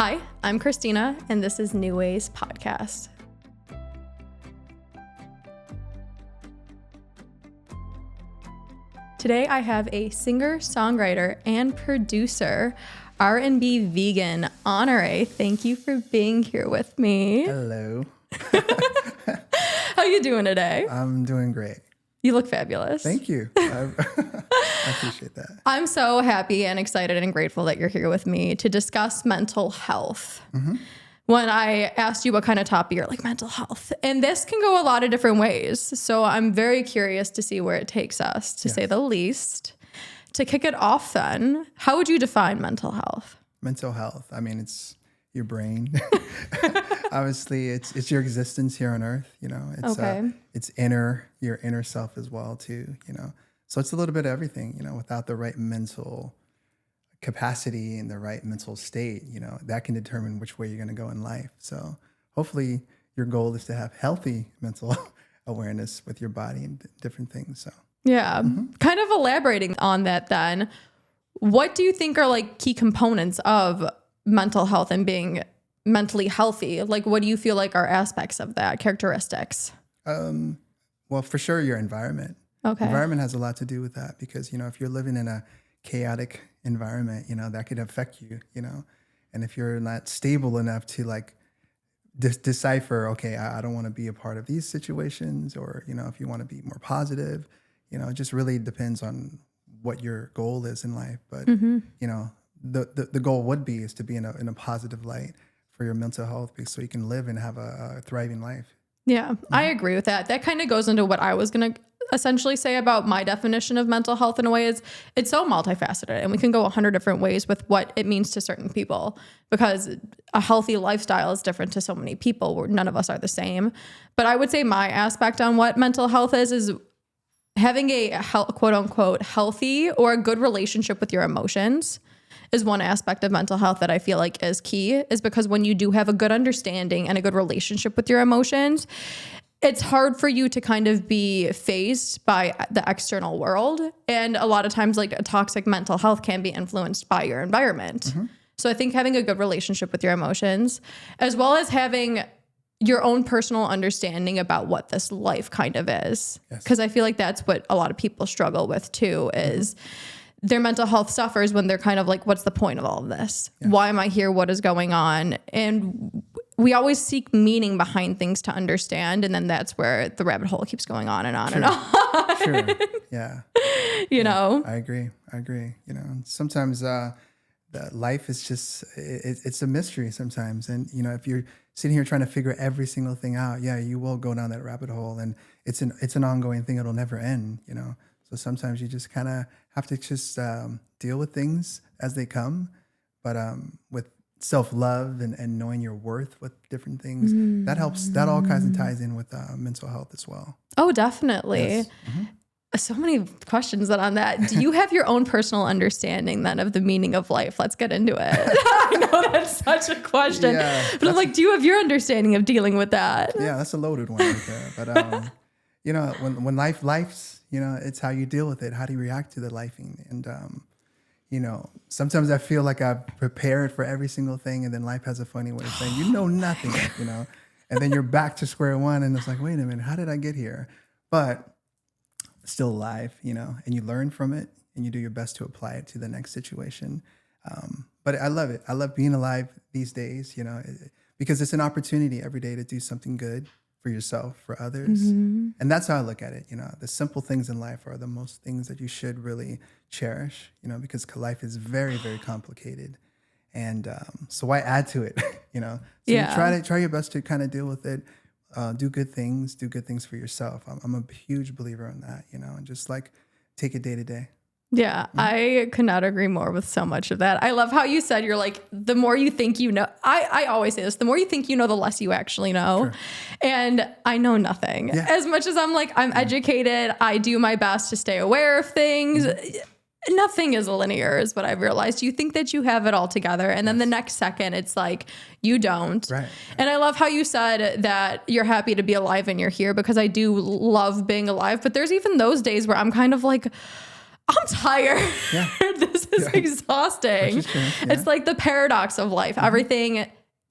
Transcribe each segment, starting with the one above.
Hi, I'm Christina, and this is NewWayz podcast. Today I have a singer, songwriter, and producer, R&B vegan, Honoré. Thank you for being here with me. Hello. How you doing today? I'm doing great. You look fabulous. Thank you. I appreciate that. I'm so happy and excited and grateful that you're here with me to discuss mental health. Mm-hmm. When I asked you what kind of topic, you're like, mental health. And this can go a lot of different ways. So I'm very curious to see where it takes us, to say the least. To kick it off then, how would you define mental health? Mental health, I mean, it's your brain. Obviously, it's your existence here on earth, you know. It's your inner self as well too, you know. So it's a little bit of everything, you know. Without the right mental capacity and the right mental state, you know, that can determine which way you're going to go in life. So hopefully your goal is to have healthy mental awareness with your body and different things. So yeah, kind of elaborating on that then, what do you think are like key components of mental health and being mentally healthy? Like, what do you feel like are aspects of that, characteristics? Well, for sure, your environment. Okay. Environment has a lot to do with that because, you know, if you're living in a chaotic environment, you know, that could affect you, you know. And if you're not stable enough to like decipher, okay, I don't want to be a part of these situations, or, you know, if you want to be more positive, you know, it just really depends on what your goal is in life. But, you know, the goal would be is to be in a positive light for your mental health, so you can live and have a thriving life. Yeah, I agree with that. That kind of goes into what I was going to essentially say about my definition of mental health in a way. Is it's so multifaceted, and we can go 100 different ways with what it means to certain people, because a healthy lifestyle is different to so many people. None of us are the same. But I would say my aspect on what mental health is having a quote unquote healthy or a good relationship with your emotions is one aspect of mental health that I feel like is key, is because when you do have a good understanding and a good relationship with your emotions, it's hard for you to kind of be fazed by the external world. And a lot of times, like, a toxic mental health can be influenced by your environment. So I think having a good relationship with your emotions, as well as having your own personal understanding about what this life kind of is. Because I feel like that's what a lot of people struggle with too, is their mental health suffers when they're kind of like, what's the point of all of this? Why am I here? What is going on? And we always seek meaning behind things to understand. And then that's where the rabbit hole keeps going on and on and on. Sure. Yeah. You know? I agree. You know, sometimes the life is just, it's a mystery sometimes. And, you know, if you're sitting here trying to figure every single thing out, you will go down that rabbit hole, and it's an ongoing thing. It'll never end, you know? So sometimes you just kind of have to just deal with things as they come, but with self-love and knowing your worth with different things, that helps. That all kinds of ties in with mental health as well. Oh, definitely. Yes. So many questions on that. Do you have your own personal understanding then of the meaning of life? Let's get into it. I know that's such a question, but I'm like, do you have your understanding of dealing with that? Yeah, that's a loaded one right there. But you know, when life's, you know, it's how you deal with it. How do you react to the lifing? And, you know, sometimes I feel like I've prepared for every single thing, and then life has a funny way of saying, you know, nothing, you know, and then you're back to square one, and it's like, wait a minute, how did I get here? But still alive, you know, and you learn from it, and you do your best to apply it to the next situation. But I love it. I love being alive these days, you know, because it's an opportunity every day to do something good for yourself, for others. And that's how I look at it. You know, the simple things in life are the most things that you should really cherish, you know, because life is very, very complicated. And so why add to it, you know? So you try your best to kind of deal with it, do good things for yourself. I'm a huge believer in that, you know, and just like take it day to day. Yeah, I could not agree more with so much of that. I love how you said, you're like, the more you think you know, I always say this, the more you think you know, the less you actually know. Sure. And I know nothing. Yeah. As much as I'm like, I'm educated, I do my best to stay aware of things. Nothing is linear is what I've realized. You think that you have it all together, and then the next second it's like you don't. Right. And I love how you said that you're happy to be alive and you're here, because I do love being alive. But there's even those days where I'm kind of like, I'm tired. Yeah. This is exhausting. Which is true. Yeah. It's like the paradox of life. Everything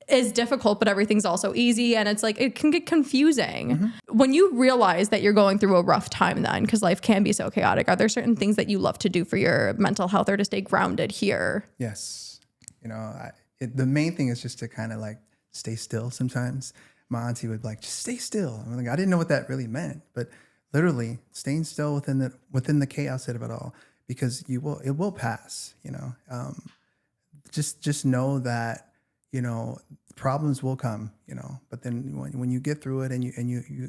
is difficult, but everything's also easy. And it's like, it can get confusing. When you realize that you're going through a rough time then, because life can be so chaotic, are there certain things that you love to do for your mental health or to stay grounded here? Yes. The main thing is just to kind of like stay still sometimes. My auntie would be like, just stay still. I'm like, I didn't know what that really meant, but literally staying still within the chaos of it all, because it will pass, just know that, problems will come, but then when you get through it and you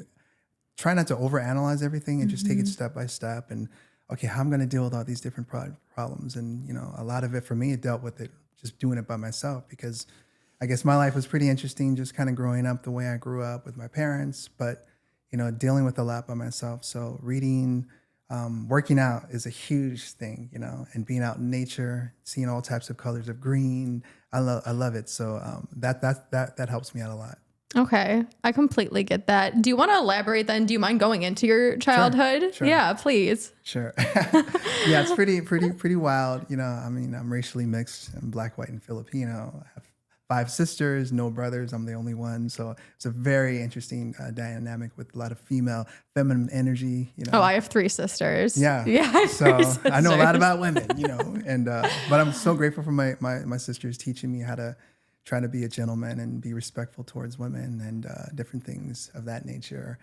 try not to overanalyze everything and just take it step by step and, okay, how I'm going to deal with all these different problems. And, a lot of it for me, it dealt with it, just doing it by myself, because I guess my life was pretty interesting, just kind of growing up the way I grew up with my parents, but, dealing with a lot by myself. So reading, working out is a huge thing, and being out in nature, seeing all types of colors of green. I love it. So that helps me out a lot. Okay. I completely get that. Do you want to elaborate then? Do you mind going into your childhood? Sure. Yeah, please. Sure. Yeah, it's pretty wild. I'm racially mixed. I'm black, white, and Filipino. I have 5 sisters, no brothers. I'm the only one. So it's a very interesting dynamic with a lot of feminine energy. Oh, I have 3 sisters. Yeah. Yeah. I have so 3 sisters. I know a lot about women, and but I'm so grateful for my sisters teaching me how to try to be a gentleman and be respectful towards women and different things of that nature.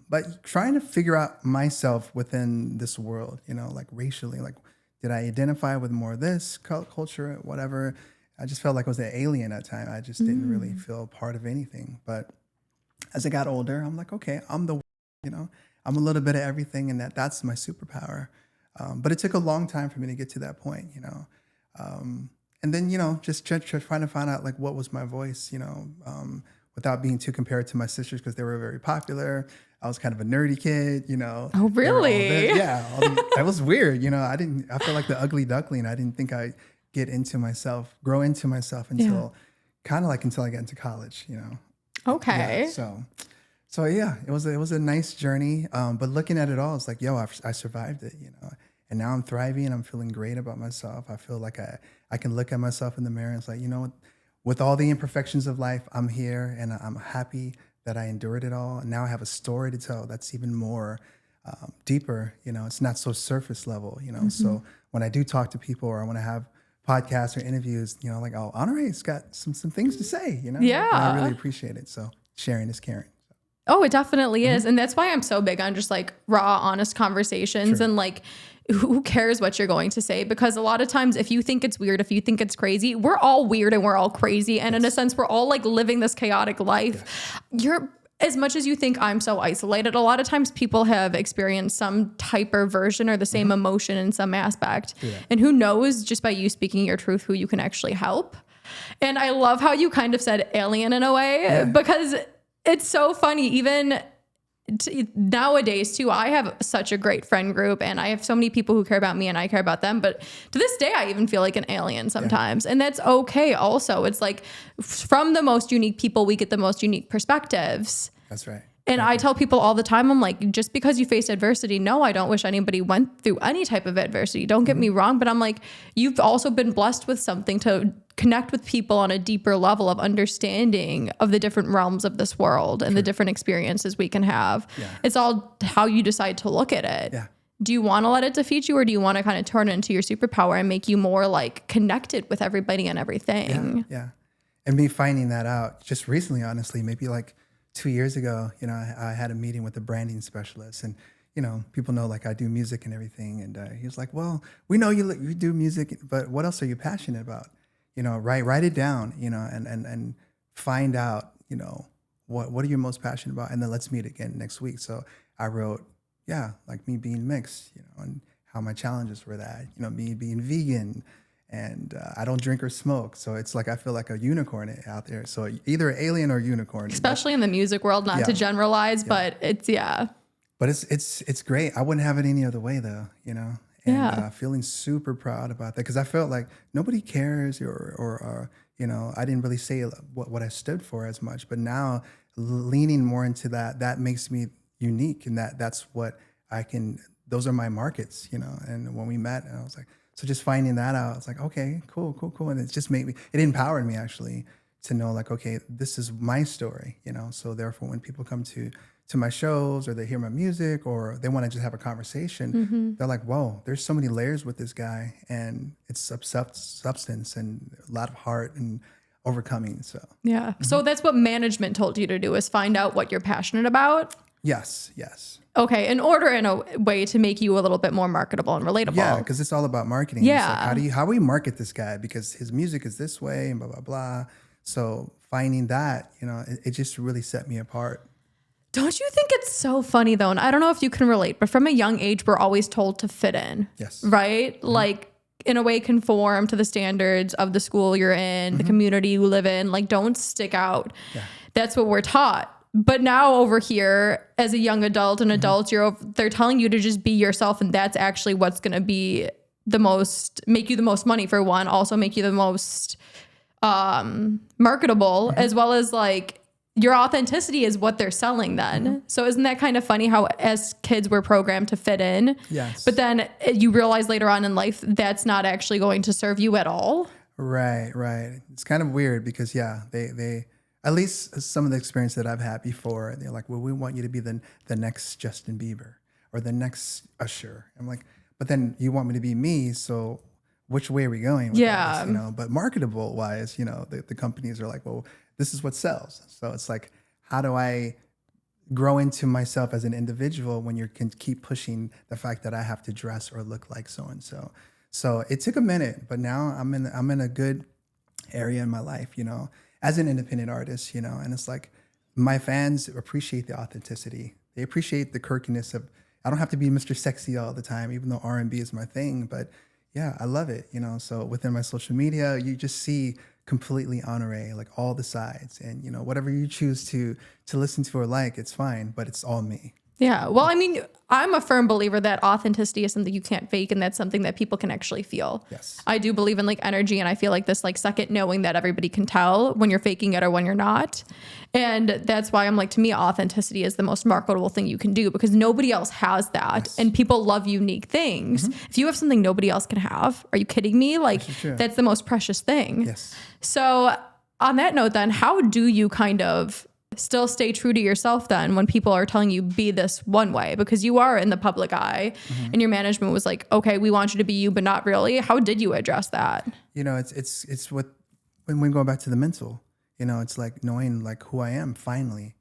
But trying to figure out myself within this world, like racially, like did I identify with more of this culture, whatever. I just felt like I was an alien at time. I just didn't really feel part of anything. But as I got older, I'm like, okay, I'm I'm a little bit of everything, and that's my superpower. But it took a long time for me to get to that point, and then, just trying to find out like what was my voice, without being too compared to my sisters, because they were very popular. I was kind of a nerdy kid, Oh, really? Yeah, that was weird. I felt like the ugly duckling. I didn't think I'd grow into myself until I got into college, Okay. Yeah, so yeah, it was a nice journey. But looking at it all, it's like, I survived it, and now I'm thriving. I'm feeling great about myself. I feel like I can look at myself in the mirror and it's like, with all the imperfections of life, I'm here and I'm happy that I endured it all. And now I have a story to tell that's even more deeper. It's not so surface level, So when I do talk to people or I want to have podcasts or interviews, like, oh, Honoré's got some things to say, Yeah. And I really appreciate it. So sharing is caring. Oh, it definitely is. And that's why I'm so big on just like raw, honest conversations and like, who cares what you're going to say? Because a lot of times if you think it's weird, if you think it's crazy, we're all weird and we're all crazy. And in a sense, we're all like living this chaotic life. As much as you think I'm so isolated, a lot of times people have experienced some type or version or the same emotion in some aspect. Yeah. And who knows, just by you speaking your truth, who you can actually help. And I love how you kind of said alien in a way, because it's so funny. Even nowadays too, I have such a great friend group and I have so many people who care about me and I care about them. But to this day, I even feel like an alien sometimes. And that's okay. Also, it's like from the most unique people, we get the most unique perspectives. That's right. And I tell people all the time, I'm like, just because you faced adversity, no, I don't wish anybody went through any type of adversity. Don't get me wrong. But I'm like, you've also been blessed with something to connect with people on a deeper level of understanding of the different realms of this world and the different experiences we can have. Yeah. It's all how you decide to look at it. Yeah. Do you want to let it defeat you, or do you want to kind of turn it into your superpower and make you more like connected with everybody and everything? Yeah. And me finding that out just recently, honestly, maybe like 2 years ago, I had a meeting with a branding specialist, and people know like I do music and everything, and he was like, "Well, we know you do music, but what else are you passionate about? Write it down, and find out, what are you most passionate about, and then let's meet again next week." So I wrote, like me being mixed, and how my challenges were that, me being vegan. And I don't drink or smoke. So it's like I feel like a unicorn out there. So either an alien or unicorn. Especially in the music world, not to generalize, but it's, But it's great. I wouldn't have it any other way though, And feeling super proud about that. Because I felt like nobody cares or I didn't really say what I stood for as much. But now leaning more into that makes me unique. And that's what those are my markets, and when we met, and I was like, so just finding that out, it's like, okay, cool. And it just it empowered me actually to know like, okay, this is my story, so therefore when people come to my shows or they hear my music or they want to just have a conversation, they're like, whoa, there's so many layers with this guy, and it's substance and a lot of heart and overcoming. So yeah. So that's what management told you to do, is find out what you're passionate about. yes. Okay, in order, in a way, to make you a little bit more marketable and relatable. Yeah, because it's all about marketing. Yeah. It's like, how do we market this guy? Because his music is this way and blah, blah, blah. So finding that, it just really set me apart. Don't you think it's so funny, though? And I don't know if you can relate, but from a young age, we're always told to fit in. Yes. Right? Like, in a way, conform to the standards of the school you're in, the community you live in. Like, don't stick out. Yeah. That's what we're taught. But now over here, as a young adult and adults, they're telling you to just be yourself, and that's actually what's going to be make you the most money, for one, also make you the most marketable, as well as like your authenticity is what they're selling then. So isn't that kind of funny how as kids we're programmed to fit in? Yes. But then you realize later on in life that's not actually going to serve you at all. Right. It's kind of weird because they at least some of the experience that I've had before, they're like, well, we want you to be the next Justin Bieber or the next Usher. I'm like, but then you want me to be me, so which way are we going with this, But marketable wise, the companies are like, well, this is what sells. So it's like, how do I grow into myself as an individual when you can keep pushing the fact that I have to dress or look like so-and-so? So it took a minute, but now I'm in a good area in my life, as an independent artist, and it's like my fans appreciate the authenticity. They appreciate the quirkiness of, I don't have to be Mr. Sexy all the time, even though R&B is my thing, but yeah, I love it, So within my social media, you just see completely Honoré, like all the sides, and whatever you choose to listen to or like, it's fine, but it's all me. Yeah. Well, I mean, I'm a firm believer that authenticity is something you can't fake, and that's something that people can actually feel. Yes. I do believe in like energy, and I feel like this like second knowing that everybody can tell when you're faking it or when you're not. And that's why I'm like, to me, authenticity is the most marketable thing you can do, because nobody else has that. Yes. And people love unique things. If you have something nobody else can have, are you kidding me? Like, that's the most precious thing. Yes. So on that note, then, how do you kind of still stay true to yourself then when people are telling you be this one way, because you are in the public eye and your management was like, okay, we want you to be you, but not really? How did you address that? It's what, when we go back to the mental, it's like knowing like who I am finally,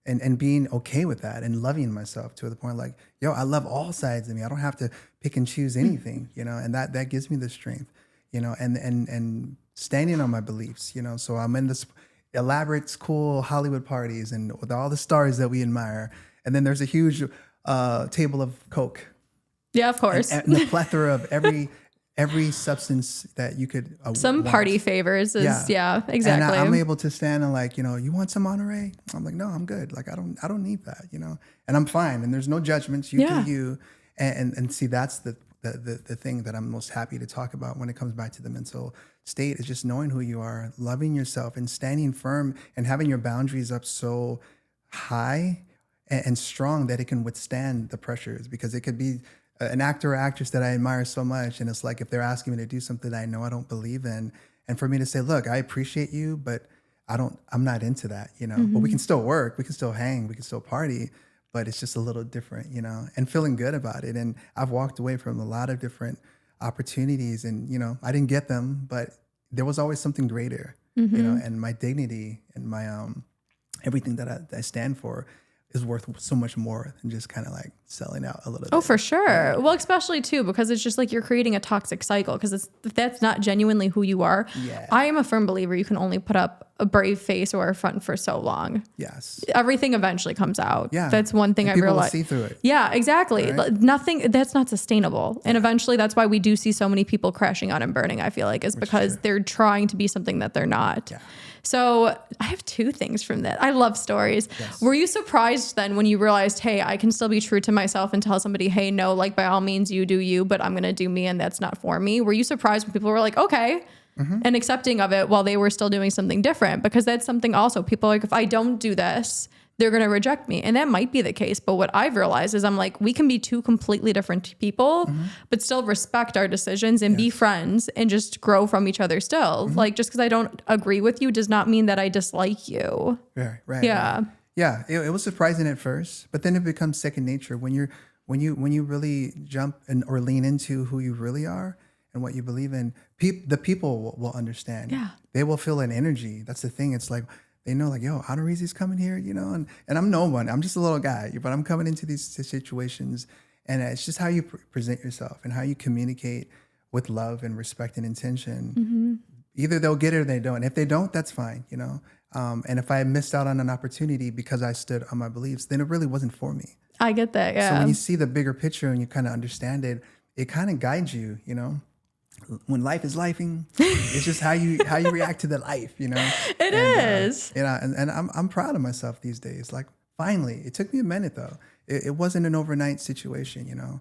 and being okay with that and loving myself to the point like, yo, I love all sides of me. I don't have to pick and choose anything, and that gives me the strength, and standing on my beliefs, so I'm in this elaborate, cool Hollywood parties and with all the stars that we admire. And then there's a huge table of Coke. Yeah, of course. And the plethora of every substance that you could some want. Party favors is, yeah exactly. And I'm able to stand and like, you want some Honoré? I'm like, no, I'm good. Like, I don't need that, and I'm fine. And there's no judgments. You do you. And see, that's the thing that I'm most happy to talk about when it comes back to the mental state, is just knowing who you are, loving yourself, and standing firm and having your boundaries up so high and strong that it can withstand the pressures. Because it could be an actor or actress that I admire so much, and it's like if they're asking me to do something that I know I don't believe in, and for me to say, look, I appreciate you, but I'm not into that, But we can still work, we can still hang, we can still party, but it's just a little different, and feeling good about it. And I've walked away from a lot of different opportunities, and I didn't get them, but there was always something greater, and my dignity and my everything that I stand for is worth so much more than just kind of like selling out a little bit. Oh, for sure. Well, especially too, because it's just like you're creating a toxic cycle, because if that's not genuinely who you are. I am a firm believer you can only put up a brave face or a front for so long. Yes. Everything eventually comes out. Yeah. That's one thing I realized. People will see through it. Yeah, exactly. Right? Nothing, that's not sustainable. And eventually that's why we do see so many people crashing out and burning, I feel like, is because they're trying to be something that they're not. Yeah. So I have two things from that. I love stories. Yes. Were you surprised then when you realized, hey, I can still be true to myself and tell somebody, hey, no, like by all means you do you, but I'm going to do me and that's not for me? Were you surprised when people were like, okay, and accepting of it while they were still doing something different. Because that's something also people are like, if I don't do this, they're going to reject me. And that might be the case. But what I've realized is I'm like, we can be two completely different people, but still respect our decisions and be friends and just grow from each other still. Like, just because I don't agree with you does not mean that I dislike you. Right. Yeah. Right. Yeah. It was surprising at first, but then it becomes second nature when you really jump or lean into who you really are and what you believe in. The people will understand. Yeah. They will feel an energy. That's the thing. It's like, they know like, yo, Honoré's coming here, you know, and I'm no one. I'm just a little guy, but I'm coming into these situations, and it's just how you present yourself and how you communicate with love and respect and intention. Either they'll get it or they don't. And if they don't, that's fine, you know. And if I missed out on an opportunity because I stood on my beliefs, then it really wasn't for me. I get that. Yeah. So when you see the bigger picture and you kind of understand it, it kind of guides you, you know. When life is lifing, it's just how you react to the life, you know. It is. You know, and I'm proud of myself these days. Like finally, it took me a minute though. It wasn't an overnight situation, you know.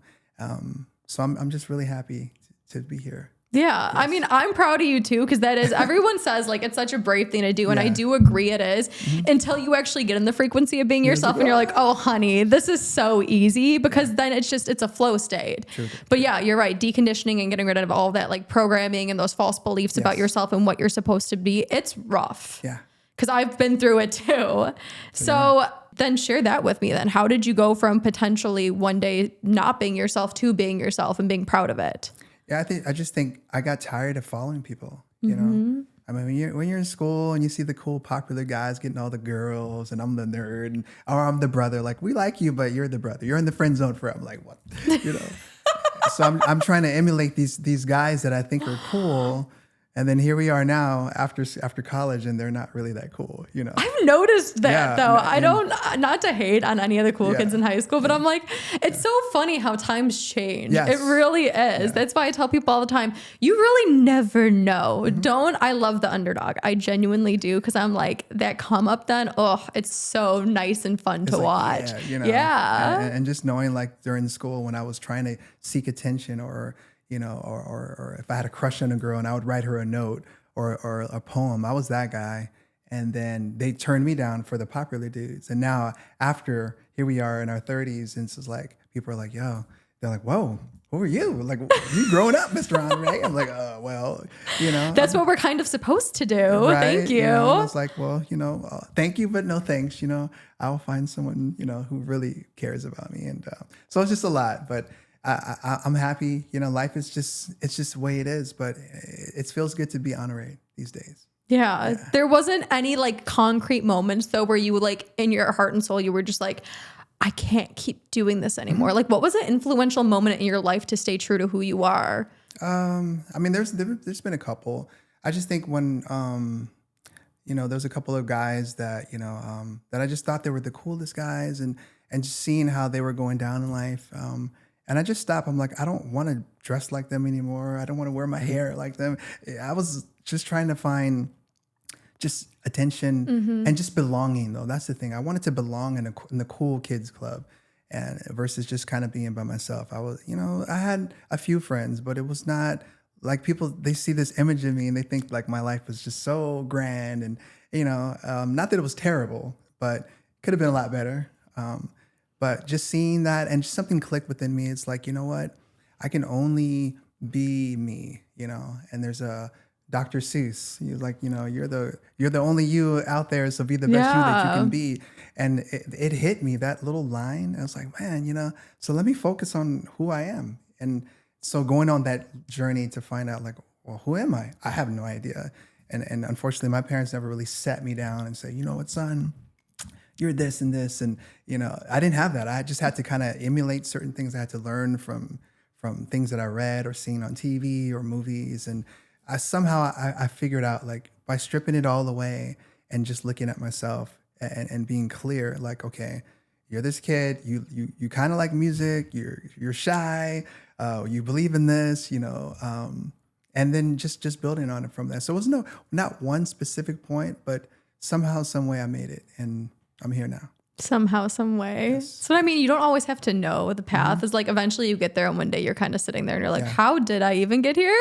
So I'm just really happy to be here. Yeah. Yes. I mean, I'm proud of you too, because that is, everyone says like it's such a brave thing to do. And I do agree it is until you actually get in the frequency of being yourself and you're like, oh, honey, this is so easy, because then it's a flow state. True. But yeah, you're right. Deconditioning and getting rid of all that like programming and those false beliefs about yourself and what you're supposed to be. It's rough. Yeah. Because I've been through it too. So then share that with me then. How did you go from potentially one day not being yourself to being yourself and being proud of it? Yeah, I just think I got tired of following people, you know? I mean, when you're in school and you see the cool popular guys getting all the girls and I'm the nerd or I'm the brother, like we like you, but you're the brother. You're in the friend zone for, I'm like, what? You know? So I'm trying to emulate these guys that I think are cool. And then here we are now after college, and they're not really that cool, you know. I've noticed that though. I don't, not to hate on any of the cool kids in high school, but I'm like, it's so funny how times change. Yes. It really is. Yeah. That's why I tell people all the time, you really never know. I love the underdog. I genuinely do, because I'm like, that come up then, it's so nice and fun to watch. Yeah, you know. Yeah. And just knowing like during school when I was trying to seek attention or you know, or if I had a crush on a girl and I would write her a note or a poem, I was that guy. And then they turned me down for the popular dudes. And now after, here we are in our 30s, and it's just like, people are like, yo, they're like, whoa, who are you? Like, you growing up, Mr. Honoré? I'm like, well, you know. That's what we're kind of supposed to do. Right? Thank you. I was like, well, you know, thank you, but no thanks. You know, I'll find someone, you know, who really cares about me. And so it's just a lot, but I'm happy. You know, life is it's just the way it is, but it feels good to be Honoré these days. Yeah. There wasn't any like concrete moments though, where you like in your heart and soul, you were just like, I can't keep doing this anymore. Like what was an influential moment in your life to stay true to who you are? I mean, there's been a couple. I just think when, you know, there's a couple of guys that, you know, that I just thought they were the coolest guys, and just seeing how they were going down in life. And I just stopped. I'm like, I don't want to dress like them anymore. I don't want to wear my hair like them. I was just trying to find just attention and just belonging, though. That's the thing. I wanted to belong in the cool kids club, and versus just kind of being by myself. I was, you know, I had a few friends, but it was not like people, they see this image of me and they think like my life was just so grand, and, you know, not that it was terrible, but could have been a lot better. But just seeing that and just something clicked within me. It's like, you know what? I can only be me, you know. And there's a Dr. Seuss. You're like, you know, you're the only you out there, so be the best you that you can be. And it hit me, that little line. I was like, man, you know, so let me focus on who I am. And so going on that journey to find out like, well, who am I? I have no idea. And unfortunately, my parents never really sat me down and said, you know what, son? You're this and this. And, you know, I didn't have that. I just had to kind of emulate certain things. I had to learn from things that I read or seen on TV or movies. And I figured out, like, by stripping it all away and just looking at myself and being clear, like, okay, you're this kid, you kind of like music, you're shy, you believe in this, you know, and then just building on it from that. So it was not one specific point, but somehow, some way I made it, and I'm here now. Somehow, some way. Yes. So, I mean, you don't always have to know the path. It's like eventually you get there, and one day you're kind of sitting there and you're like, how did I even get here?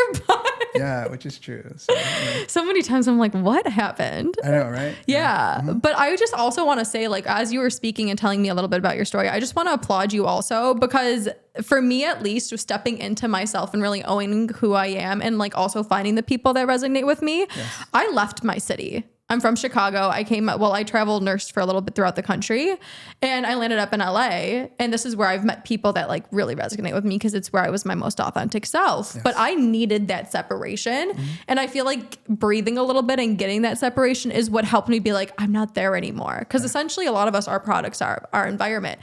Yeah, which is true. So, yeah. So many times I'm like, what happened? I know, right? Yeah. But I just also want to say, like, as you were speaking and telling me a little bit about your story, I just want to applaud you also, because for me, at least, just stepping into myself and really owning who I am and like also finding the people that resonate with me, I left my city. I'm from Chicago. I traveled, nursed for a little bit throughout the country, and I landed up in LA. And this is where I've met people that like really resonate with me because it's where I was my most authentic self. Yes. But I needed that separation. And I feel like breathing a little bit and getting that separation is what helped me be like, I'm not there anymore. Because essentially a lot of us, our products are our environment.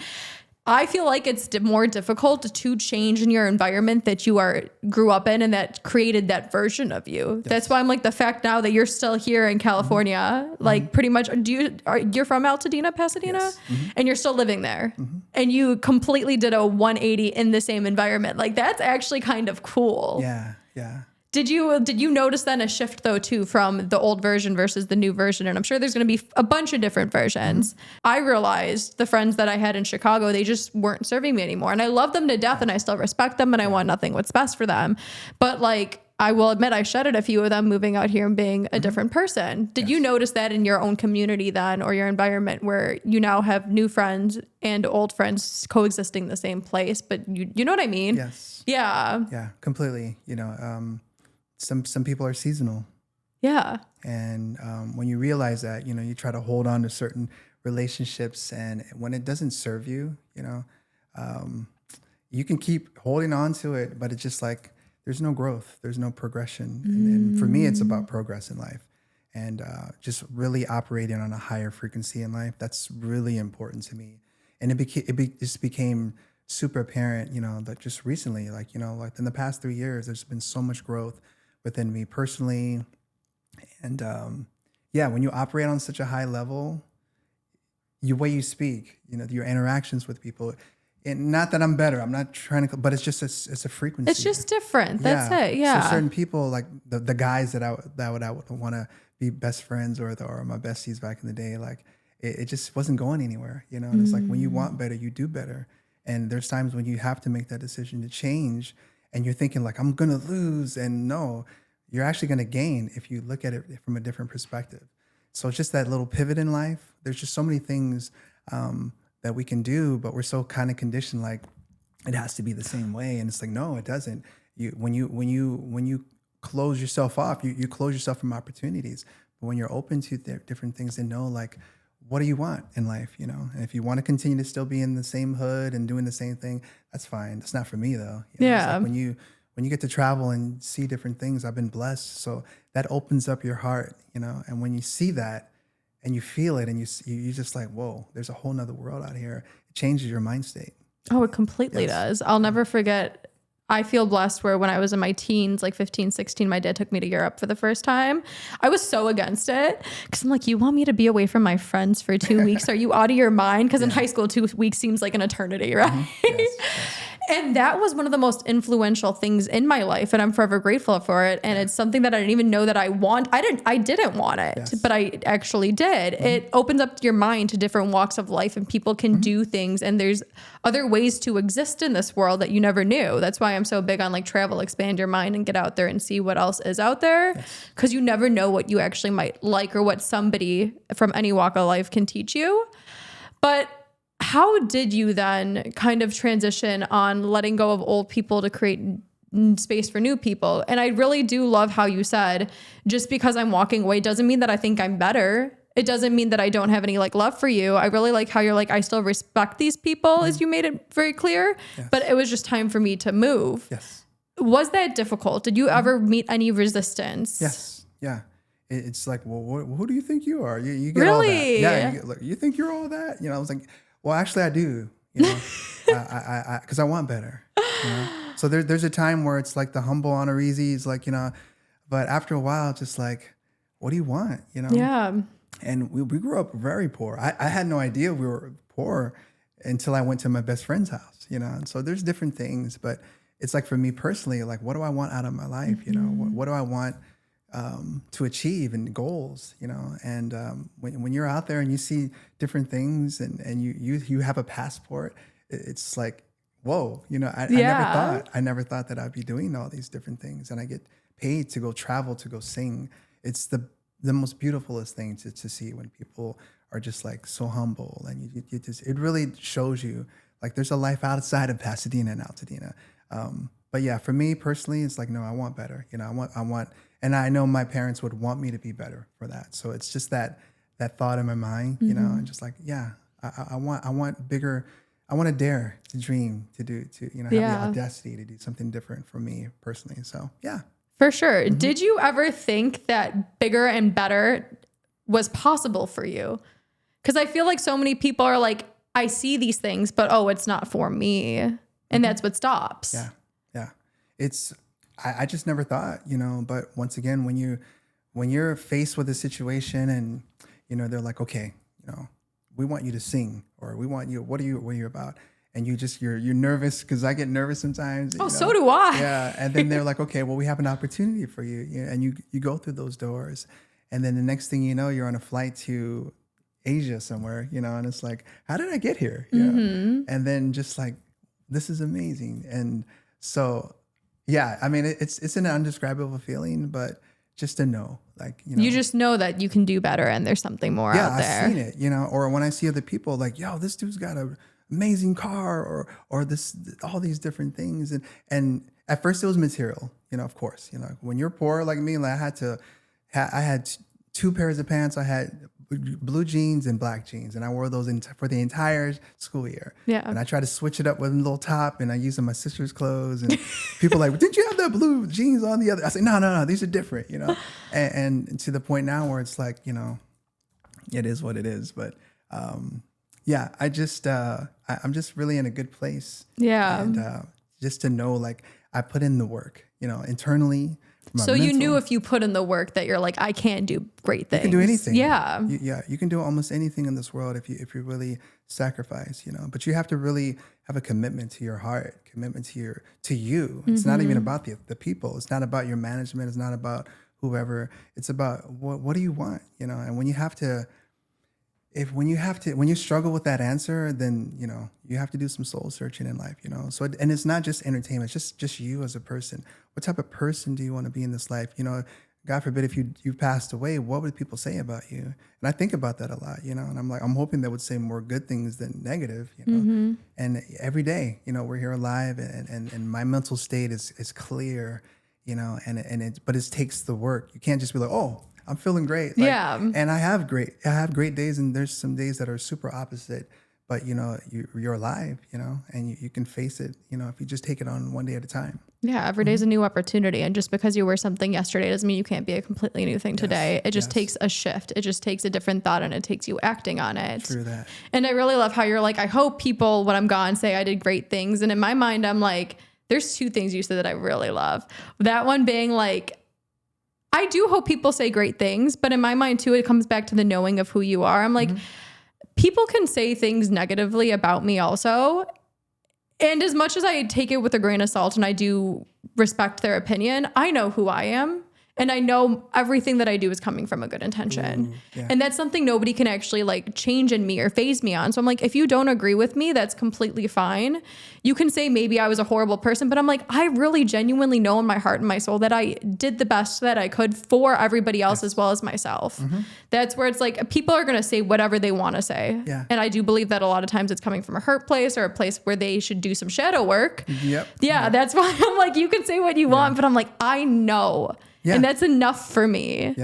I feel like it's more difficult to change in your environment that you grew up in and that created that version of you. Yes. That's why I'm like, the fact now that you're still here in California, like pretty much, you're from Altadena, Pasadena, yes. And you're still living there, and you completely did a 180 in the same environment. Like, that's actually kind of cool. Yeah. Yeah. Did you notice then a shift though too from the old version versus the new version? And I'm sure there's going to be a bunch of different versions. I realized the friends that I had in Chicago, they just weren't serving me anymore. And I love them to death and I still respect them and I want nothing what's best for them. But like, I will admit I shedded a few of them moving out here and being a different person. Did you notice that in your own community then, or your environment, where you now have new friends and old friends coexisting in the same place? But you know what I mean? Yes. Yeah. Yeah, completely. You know, some people are seasonal. Yeah. And when you realize that, you know, you try to hold on to certain relationships, and when it doesn't serve you, you know, you can keep holding on to it, but it's just like, there's no growth, there's no progression. And for me, it's about progress in life, and just really operating on a higher frequency in life. That's really important to me. And it just became super apparent, you know, that just recently, like, you know, like in the past 3 years, there's been so much growth within me personally. And when you operate on such a high level, the way you speak, you know, your interactions with people, and not that I'm better, I'm not trying to, but it's just it's a frequency. It's just different. That's it. Yeah. So certain people, like the guys that I would want to be best friends or my besties back in the day, like it just wasn't going anywhere, you know. And it's like, when you want better, you do better. And there's times when you have to make that decision to change, and you're thinking like, I'm gonna lose, and no, you're actually gonna gain if you look at it from a different perspective. So it's just that little pivot in life. There's just so many things that we can do, but we're so kind of conditioned like it has to be the same way, and it's like, no, it doesn't. When you close yourself off, you close yourself from opportunities. But when you're open to different things, and know like, what do you want in life, you know? And if you want to continue to still be in the same hood and doing the same thing, that's fine. That's not for me though. You know? Yeah. It's like when you get to travel and see different things, I've been blessed. So that opens up your heart, you know? And when you see that and you feel it, and you just like, whoa, there's a whole nother world out here. It changes your mind state. Oh, it completely does. I'll never forget. I feel blessed where when I was in my teens, like 15, 16, my dad took me to Europe for the first time. I was so against it because I'm like, you want me to be away from my friends for 2 weeks? Are you out of your mind? Because in high school, 2 weeks seems like an eternity, right? Mm-hmm. Yes. And that was one of the most influential things in my life, and I'm forever grateful for it. And it's something that I didn't even know that I want. I didn't want it, but I actually did. It opens up your mind to different walks of life, and people can do things, and there's other ways to exist in this world that you never knew. That's why I'm so big on like travel, expand your mind, and get out there and see what else is out there, because you never know what you actually might like or what somebody from any walk of life can teach you. But how did you then kind of transition on letting go of old people to create space for new people? And I really do love how you said, just because I'm walking away doesn't mean that I think I'm better. It doesn't mean that I don't have any like love for you. I really like how you're like, I still respect these people, as you made it very clear, but it was just time for me to move. Yes. Was that difficult? Did you ever meet any resistance? Yes. Yeah. It's like, well, who do you think you are? You get really? all that. Yeah. You think you're all that? You know, I was like, well, actually I do, you know, cause I want better, you know? So there's a time where it's like the humble honoree is like, you know, but after a while, it's just like, what do you want? You know? Yeah. And we grew up very poor. I had no idea we were poor until I went to my best friend's house, you know? And so there's different things, but it's like for me personally, like, what do I want out of my life? You know, what do I want to achieve, and goals, you know? And when you're out there and you see different things, and you have a passport, it's like, whoa, you know, I never thought that I'd be doing all these different things, and I get paid to go travel, to go sing. It's the most beautifulest thing to see when people are just like so humble, and you just, it really shows you like there's a life outside of Pasadena and Altadena. But yeah, for me personally, it's like, no, I want better. You know, I want, and I know my parents would want me to be better for that. So it's just that thought in my mind, you know, and just like, yeah, I want bigger. I want to dare to dream, to do, to, you know, have the audacity to do something different for me personally. So yeah. For sure. Did you ever think that bigger and better was possible for you? Because I feel like so many people are like, I see these things, but oh, it's not for me. And that's what stops. Yeah. Yeah. It's, I just never thought, you know, but once again, when you're faced with a situation and, you know, they're like, okay, you know, we want you to sing, or we want you, what are you about? And you're nervous, because I get nervous sometimes. Oh, so do I. Yeah. And then they're like, okay, well, we have an opportunity for you. And you go through those doors. And then the next thing you know, you're on a flight to Asia somewhere, you know, and it's like, how did I get here? You know? And then just like, this is amazing. And so, yeah, I mean, it's an indescribable feeling, but just to know, like, you know. You just know that you can do better and there's something more out there. I've seen it, you know, or when I see other people like, yo, this dude's got an amazing car, or this, all these different things. And at first it was material, you know, of course, you know, when you're poor like me, like I had 2 pairs of pants. I had blue jeans and black jeans, and I wore those for the entire school year. Yeah. And I tried to switch it up with a little top, and I used my sister's clothes. And people were like, didn't you have the blue jeans on the other? I said, no, these are different, you know. And to the point now where it's like, you know, it is what it is. But yeah, I'm just really in a good place. Yeah. And just to know, like, I put in the work, you know, internally. So you knew if you put in the work that you're like, I can do great things. You can do anything. Yeah. You can do almost anything in this world if you really sacrifice, you know. But you have to really have a commitment to your heart, commitment to you. It's not even about the people. It's not about your management. It's not about whoever. It's about what do you want, you know. And when you struggle with that answer, then, you know, you have to do some soul searching in life, you know. So, and it's not just entertainment, it's just you as a person. What type of person do you want to be in this life? You know, God forbid if you passed away, what would people say about you? And I think about that a lot, you know, and I'm hoping they would say more good things than negative, you know. And every day, you know, we're here alive, and my mental state is clear, you know, but it takes the work. You can't just be like, oh, I'm feeling great. Like, yeah. And I have great days, and there's some days that are super opposite, but you know, you're alive, you know, and you can face it, you know, if you just take it on one day at a time. Yeah. Every day's a new opportunity. And just because you were something yesterday doesn't mean you can't be a completely new thing today. It just takes a shift. It just takes a different thought, and it takes you acting on it. True that. And I really love how you're like, I hope people, when I'm gone, say I did great things. And in my mind, I'm like, there's 2 things you said that I really love. That one being like, I do hope people say great things, but in my mind too, it comes back to the knowing of who you are. I'm like, people can say things negatively about me also. And as much as I take it with a grain of salt and I do respect their opinion, I know who I am. And I know everything that I do is coming from a good intention. And that's something nobody can actually like change in me or phase me on. So I'm like, if you don't agree with me, that's completely fine. You can say maybe I was a horrible person, but I'm like, I really genuinely know in my heart and my soul that I did the best that I could for everybody else as well as myself. That's where it's like, people are going to say whatever they want to say. And I do believe that a lot of times it's coming from a hurt place or a place where they should do some shadow work. That's why I'm like, you can say what you want, but I'm like, I know. And that's enough for me.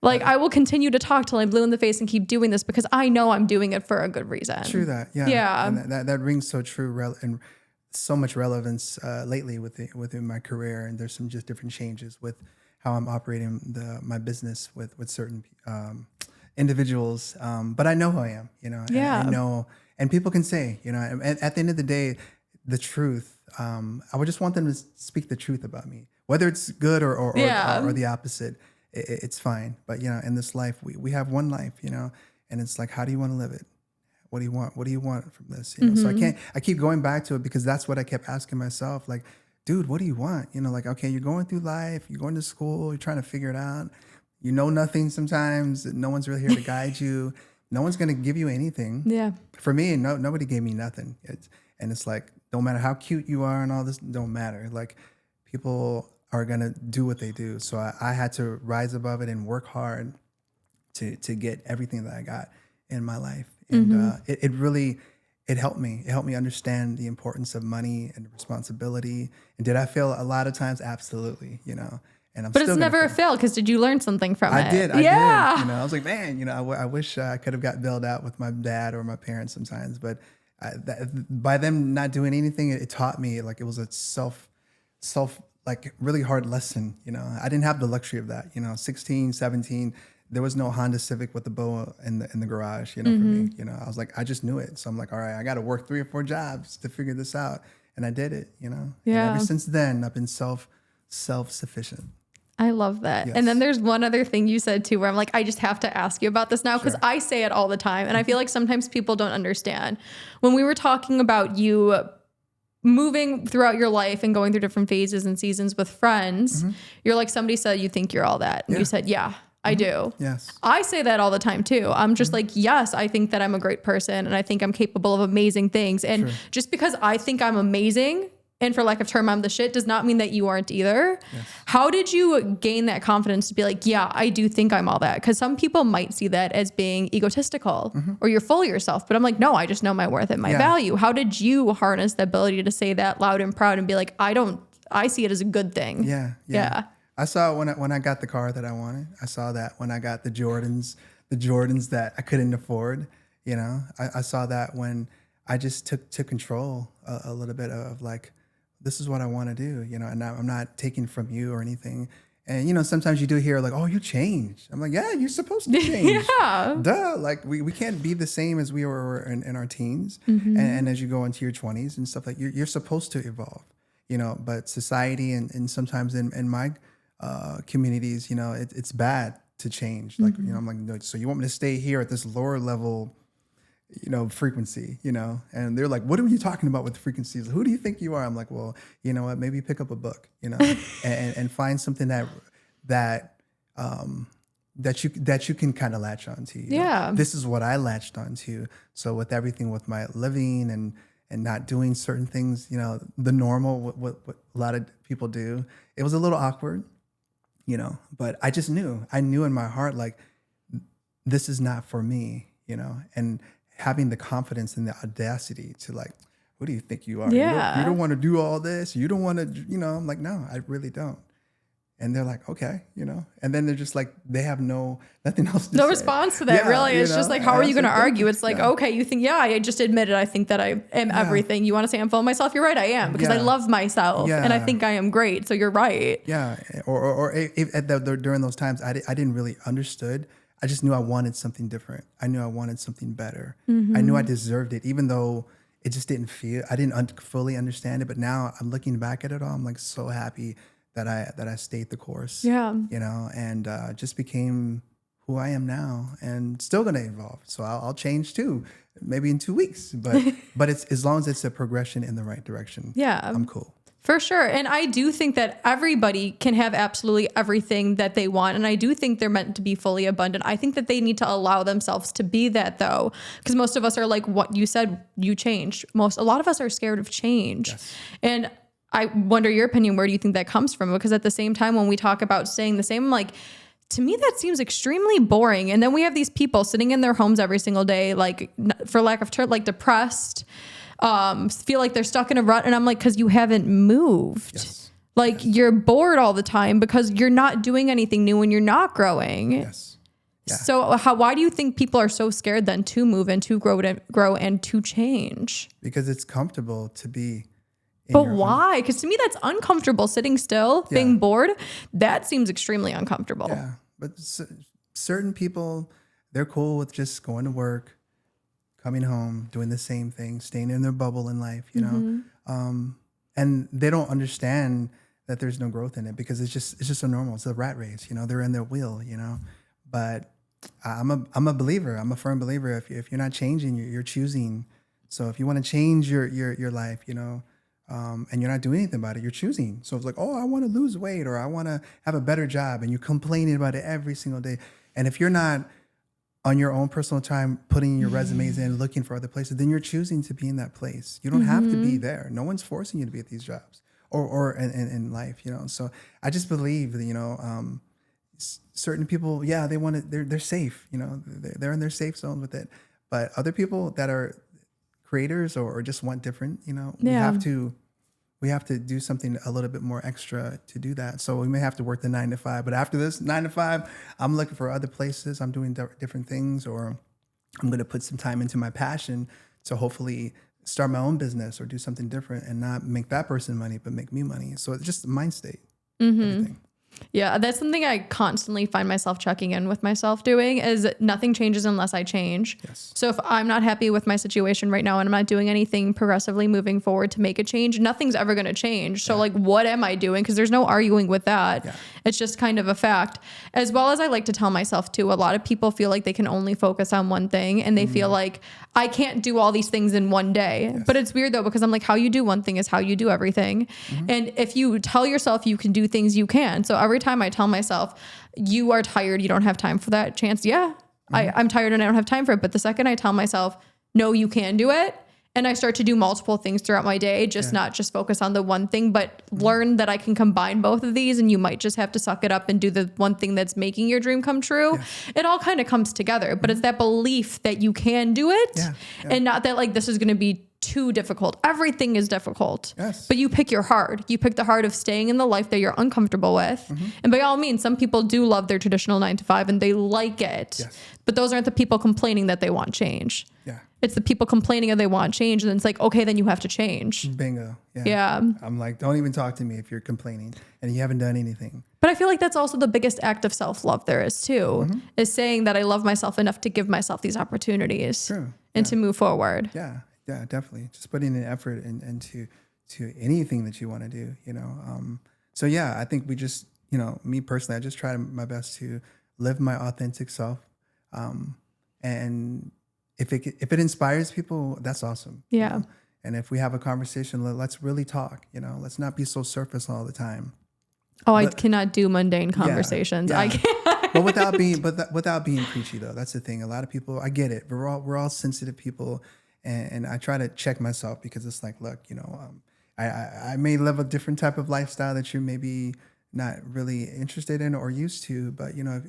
Like, I will continue to talk till I'm blue in the face and keep doing this because I know I'm doing it for a good reason. True that. Yeah. And that rings so true and so much relevance lately within my career. And there's some just different changes with how I'm operating my business with certain individuals. But I know who I am, you know. I know, and people can say, you know, at the end of the day, the truth. I would just want them to speak the truth about me. Whether it's good or the opposite, it's fine. But, you know, in this life, we have one life, you know, and it's like, how do you want to live it? What do you want? What do you want from this? You know, so I keep going back to it because that's what I kept asking myself. Like, dude, what do you want? You know, like, okay, you're going through life, you're going to school, you're trying to figure it out. You know nothing sometimes. No one's really here to guide you. No one's going to give you anything. Yeah. For me, nobody gave me nothing. It's like, don't matter how cute you are and all this, don't matter. Like, people are going to do what they do. So I had to rise above it and work hard to get everything that I got in my life. And it really, it helped me. It helped me understand the importance of money and responsibility. And did I fail a lot of times? Absolutely, you know. And I'm But still it's never a fail. fail because did you learn something from it? I did. Yeah. You know, I was like, man, you know, I wish I could have got bailed out with my dad or my parents sometimes. But by them not doing anything, it taught me, like, it was a self like really hard lesson. You know, I didn't have the luxury of that. You know, 16, 17, there was no Honda Civic with the boa in the garage. You know, for me, you know, I was like, I just knew it. So I'm like, all right, I got to work 3 or 4 jobs to figure this out, and I did it. You know, Yeah. And ever since then, I've been self-sufficient. I love that. Yes. And then there's one other thing you said too, where I'm like, I just have to ask you about this now because I say it all the time. And I feel like sometimes people don't understand. When we were talking about you moving throughout your life and going through different phases and seasons with friends, you're like, somebody said, you think you're all that. And you said, yeah, I do. Yes. I say that all the time too. I'm just like, yes, I think that I'm a great person and I think I'm capable of amazing things. And just because I think I'm amazing, and for lack of term, I'm the shit, does not mean that you aren't either. Yes. How did you gain that confidence to be like, yeah, I do think I'm all that? Because some people might see that as being egotistical or you're full of yourself. But I'm like, no, I just know my worth and my value. How did you harness the ability to say that loud and proud and be like, I see it as a good thing? Yeah. I saw it when I got the car that I wanted. I saw that when I got the Jordans that I couldn't afford. You know, I saw that when I just took control a little bit of like, this is what I want to do, you know, and I'm not taking from you or anything. And, you know, sometimes you do hear like, oh, you changed. I'm like, yeah, you're supposed to change. Duh. Like we can't be the same as we were in our teens. And as you go into your 20s and stuff, like you're supposed to evolve, you know, but society and sometimes in my communities, you know, it's bad to change. Like, you know, I'm like, no, so you want me to stay here at this lower level, you know, frequency, you know, and they're like, what are you talking about with the frequencies? Who do you think you are? I'm like, well, you know what, maybe pick up a book, you know, and find something that you can kind of latch onto. You know? This is what I latched onto. So with everything with my living and not doing certain things, you know, the normal, what a lot of people do, it was a little awkward, you know, but I just I knew in my heart, like, this is not for me, you know, and having the confidence and the audacity to like, what do you think you are? Yeah. You don't want to do all this. You don't want to, you know, I'm like, no, I really don't. And they're like, okay, you know, and then they're just like, they have nothing else to say. No response to that, really. It's just like, how are you going to argue? It's like, okay, you think, I just admitted I think that I am everything. You want to say I'm full of myself? You're right, I am, because I love myself and I think I am great. So you're right. Yeah. Or during those times, I didn't really understood. I just knew I wanted something different. I knew I wanted something better. I knew I deserved it, even though it just didn't feel, I didn't fully understand it. But now I'm looking back at it all, I'm like so happy that I stayed the course. Yeah. You know, and just became who I am now and still going to evolve. So I'll change too, maybe in 2 weeks. But it's as long as it's a progression in the right direction. Yeah. I'm cool. For sure. And I do think that everybody can have absolutely everything that they want. And I do think they're meant to be fully abundant. I think that they need to allow themselves to be that though. Because most of us are like what you said, you changed. A lot of us are scared of change. Yes. And I wonder your opinion, where do you think that comes from? Because at the same time, when we talk about staying the same, I'm like, to me, that seems extremely boring. And then we have these people sitting in their homes every single day, like for lack of term, like depressed, feel like they're stuck in a rut. And I'm like, cause you haven't moved. Yes. Like you're bored all the time because you're not doing anything new and you're not growing. Yes. Yeah. So why do you think people are so scared then to move and to grow and to change? Because it's comfortable to be. But why? Because to me, that's uncomfortable. Sitting still, being bored, that seems extremely uncomfortable. Yeah. But certain people, they're cool with just going to work, coming home, doing the same thing, staying in their bubble in life, you know? And they don't understand that there's no growth in it because it's just so normal. It's a rat race, you know? They're in their wheel, you know? But I'm a believer. I'm a firm believer. If you're not changing, you're choosing. So if you want to change your life, you know, and you're not doing anything about it, you're choosing. So it's like, oh, I want to lose weight or I want to have a better job. And you're complaining about it every single day. And if you're not on your own personal time, putting your resumes in, looking for other places, then you're choosing to be in that place. You don't have to be there. No one's forcing you to be at these jobs. or in life, you know. So I just believe that, you know, certain people, yeah, they're safe, you know, they're in their safe zone with it. But other people that are creators or just want different, you know, we have to do something a little bit more extra to do that. So we may have to work the 9 to 5, but after this 9 to 5, I'm looking for other places. I'm doing different things, or I'm going to put some time into my passion to hopefully start my own business or do something different and not make that person money, but make me money. So it's just a mind state, everything. Yeah, that's something I constantly find myself checking in with myself doing, is nothing changes unless I change. Yes. So if I'm not happy with my situation right now and I'm not doing anything progressively moving forward to make a change, nothing's ever going to change. So like, what am I doing? Because there's no arguing with that. Yeah. It's just kind of a fact. As well as I like to tell myself too, a lot of people feel like they can only focus on one thing, and they feel like I can't do all these things in one day. Yes. But it's weird though, because I'm like, how you do one thing is how you do everything. And if you tell yourself you can do things, you can. So every time I tell myself, you are tired, you don't have time for that chance. Yeah, I'm tired and I don't have time for it. But the second I tell myself, no, you can do it, and I start to do multiple things throughout my day, just not just focus on the one thing, but learn that I can combine both of these, and you might just have to suck it up and do the one thing that's making your dream come true. Yes. It all kind of comes together, but it's that belief that you can do it, and not that like this is going to be too difficult. Everything is difficult, but you pick your hard. You pick the hard of staying in the life that you're uncomfortable with. And by all means, some people do love their traditional 9 to 5 and they like it, but those aren't the people complaining that they want change. It's the people complaining that they want change, and it's like, okay, then you have to change. Bingo. Yeah. I'm like, don't even talk to me if you're complaining and you haven't done anything. But I feel like that's also the biggest act of self-love there is too, is saying that I love myself enough to give myself these opportunities and to move forward. Yeah, definitely. Just putting an effort into anything that you want to do, you know. So yeah, I think we just, you know, me personally, I just try my best to live my authentic self. And if it inspires people, that's awesome. Yeah. You know? And if we have a conversation, let's really talk, you know, let's not be so surface all the time. Oh, I cannot do mundane conversations. I can't. But without being preachy though, that's the thing. A lot of people, I get it. We're all sensitive people. And I try to check myself, because it's like, look, you know, I may live a different type of lifestyle that you're maybe not really interested in or used to, but you know,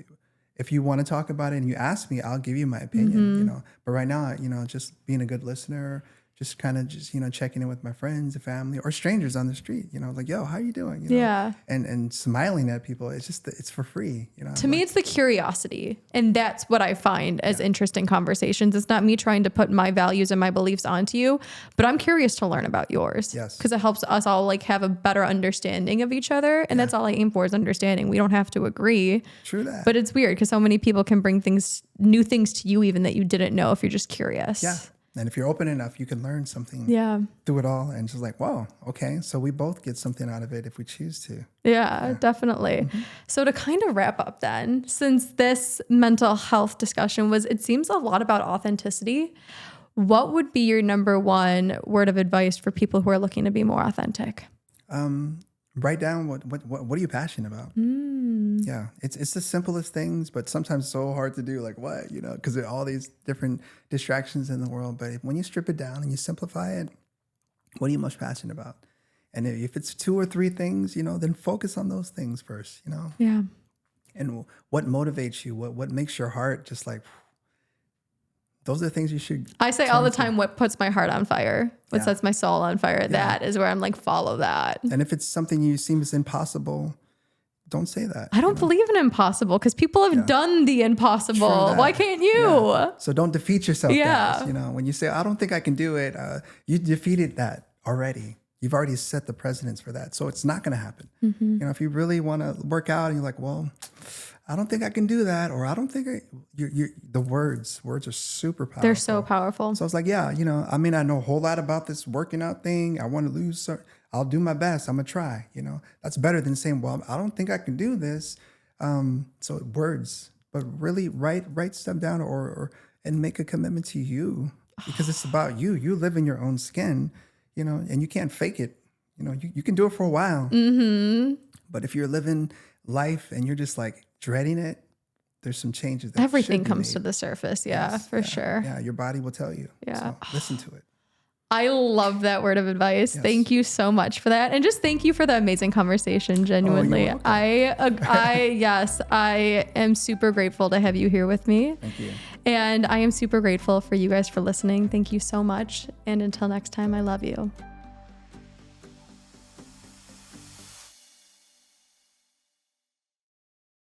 if you want to talk about it and you ask me, I'll give you my opinion, you know. But right now, you know, just being a good listener, just kind of just, you know, checking in with my friends and family or strangers on the street, you know, like, yo, how you doing? You know? And smiling at people. It's just, it's for free, you know. To me, it's the curiosity. And that's what I find as interesting conversations. It's not me trying to put my values and my beliefs onto you, but I'm curious to learn about yours. Yes. Because it helps us all like have a better understanding of each other. And that's all I aim for, is understanding. We don't have to agree. True that. But it's weird because so many people can bring new things to you even that you didn't know if you're just curious. Yeah. And if you're open enough, you can learn something through it all, and just like, wow, okay, so we both get something out of it if we choose to. Yeah, definitely. So to kind of wrap up then, since this mental health discussion it seems a lot about authenticity, what would be your number one word of advice for people who are looking to be more authentic? Write down what are you passionate about? Yeah, it's the simplest things, but sometimes so hard to do. Like what, you know, because there are all these different distractions in the world. But when you strip it down and you simplify it, what are you most passionate about? And if it's 2 or 3 things, you know, then focus on those things first, you know. Yeah. And what motivates you? What makes your heart just like? Those are the things you should. I say all the time, what puts my heart on fire, what sets my soul on fire, that is where I'm like, follow that. And if it's something you seem is impossible, don't say that. I don't believe in impossible, because people have done the impossible. Why can't you? Yeah. So don't defeat yourself, guys. You know, when you say, I don't think I can do it, you defeated that already. You've already set the precedence for that. So it's not going to happen. You know, if you really want to work out and you're like, well, I don't think I can do that, or I don't think the words are super powerful. They're so powerful. So it's like, yeah, you know, I mean, I know a whole lot about this working out thing. I want to lose. So I'll do my best. I'm gonna try, you know. That's better than saying, well, I don't think I can do this. So words, but really write stuff down and make a commitment to you, because it's about you. You live in your own skin, you know, and you can't fake it. You know, you can do it for a while. But if you're living life and you're just like dreading it, there's some changes that everything comes to the surface. Yeah, for sure. Yeah, your body will tell you. Yeah. So listen to it. I love that word of advice. Yes. Thank you so much for that. And just thank you for the amazing conversation. Genuinely. welcome. Yes, I am super grateful to have you here with me. Thank you. And I am super grateful for you guys for listening. Thank you so much. And until next time, I love you.